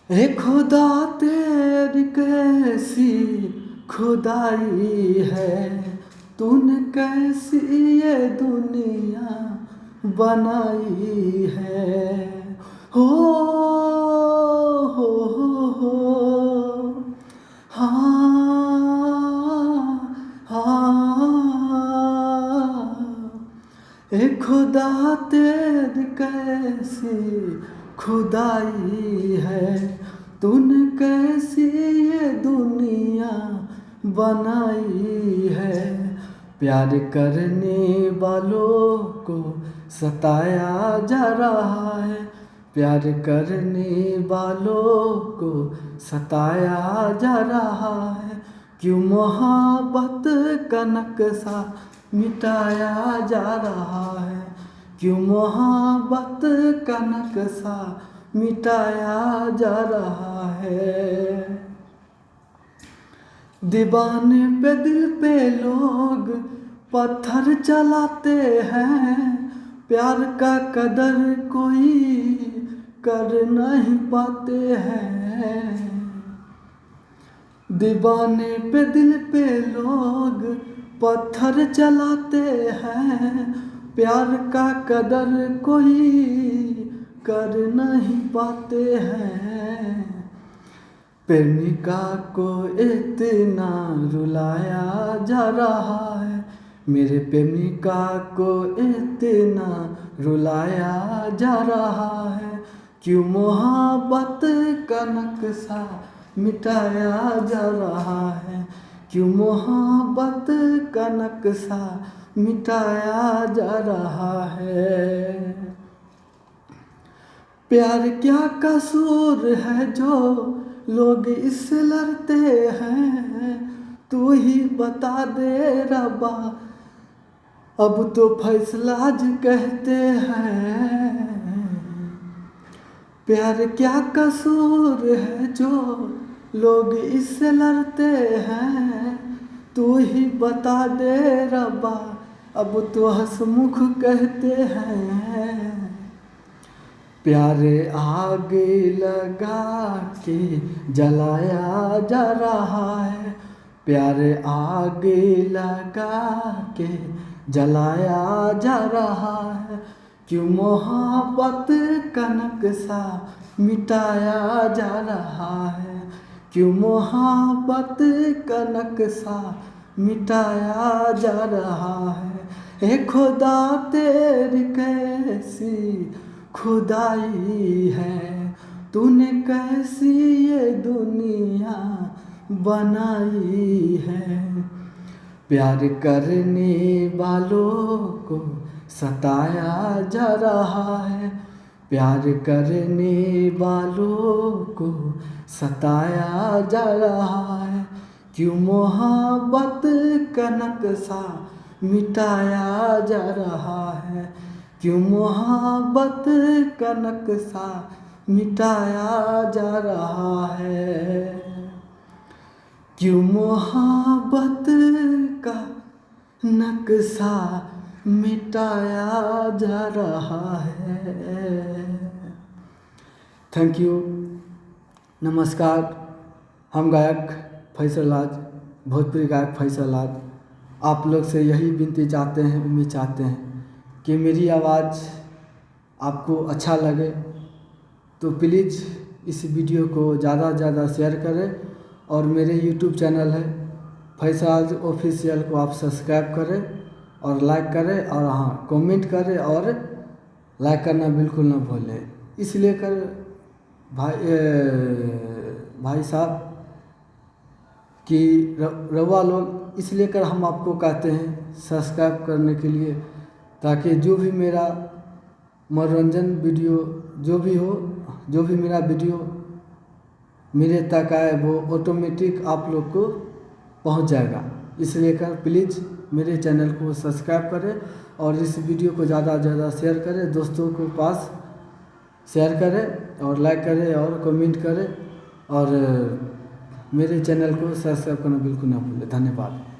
ए खुदा तेरी कैसी खुदाई है, तूने कैसी ये दुनिया बनाई है। हो हो हाँ। ए खुदा तेरी कैसी खुदाई है, तूने कैसी ये दुनिया बनाई है। प्यार करने वालों को सताया जा रहा है, प्यार करने वालों को सताया जा रहा है। क्यों मोहब्बत का नक्शा मिटाया जा रहा है, क्यों मोहब्बत का नक्शा मिटाया जा रहा है। दीवाने पे दिल पे लोग पत्थर चलाते हैं, प्यार का कदर कोई कर नहीं पाते हैं। दीवाने पे दिल पे लोग पत्थर चलाते हैं, प्यार का कदर कोई कर नहीं पाते हैं। प्रेमिका को इतना रुलाया जा रहा है, मेरे प्रेमिका को इतना रुलाया जा रहा है। क्यों मोहब्बत का नक्शा मिटाया जा रहा है, क्यों मोहब्बत का नक्शा मिटाया जा रहा है। प्यार क्या कसूर है जो लोग इससे लड़ते हैं, तू ही बता दे रब्बा, अब तो फैसला आज कहते हैं। प्यार क्या कसूर है जो लोग इससे लड़ते हैं, तू ही बता दे रब्बा, अब तो हंसमुख कहते हैं। प्यारे आग लगा के जलाया जा रहा है, प्यारे आग लगा के जलाया जा रहा है। क्यों मोहब्बत का नक्शा मिटाया जा रहा है, क्यों मोहब्बत का नक्शा मिटाया जा रहा है। ए खुदा तेरी कैसी खुदाई है, तूने कैसी ये दुनिया बनाई है। प्यार करने वालों को सताया जा रहा है, प्यार करने वालों को सताया जा रहा है। क्यों मोहब्बत का नक्शा मिटाया जा रहा है, क्यों मोहब्बत का नक्शा मिटाया जा रहा है। क्यों मोहब्बत का नक्शा मिटाया जा रहा है। थैंक यू, नमस्कार। हम गायक फैसल राज, भोजपुरी गायक फैसल राज, आप लोग से यही विनती चाहते हैं, उम्मीद चाहते हैं कि मेरी आवाज़ आपको अच्छा लगे तो प्लीज़ इस वीडियो को ज़्यादा से ज़्यादा शेयर करें, और मेरे यूट्यूब चैनल है फैसल ऑफिशियल को आप सब्सक्राइब करें और लाइक करें, और हाँ कमेंट करें और लाइक करना बिल्कुल ना भूलें। इसलिए कर भाई साहब कि रवा लोग, इसलिए कर हम आपको कहते हैं सब्सक्राइब करने के लिए, ताकि जो भी मेरा मनोरंजन वीडियो जो भी हो, जो भी मेरा वीडियो मेरे तक आए वो ऑटोमेटिक आप लोग को पहुंच जाएगा। इसलिए कर प्लीज़ मेरे चैनल को सब्सक्राइब करें और इस वीडियो को ज़्यादा से ज़्यादा शेयर करें, दोस्तों के पास शेयर करें और लाइक करें और कमेंट करें, और मेरे चैनल को सब्सक्राइब करना बिल्कुल ना भूलें। धन्यवाद।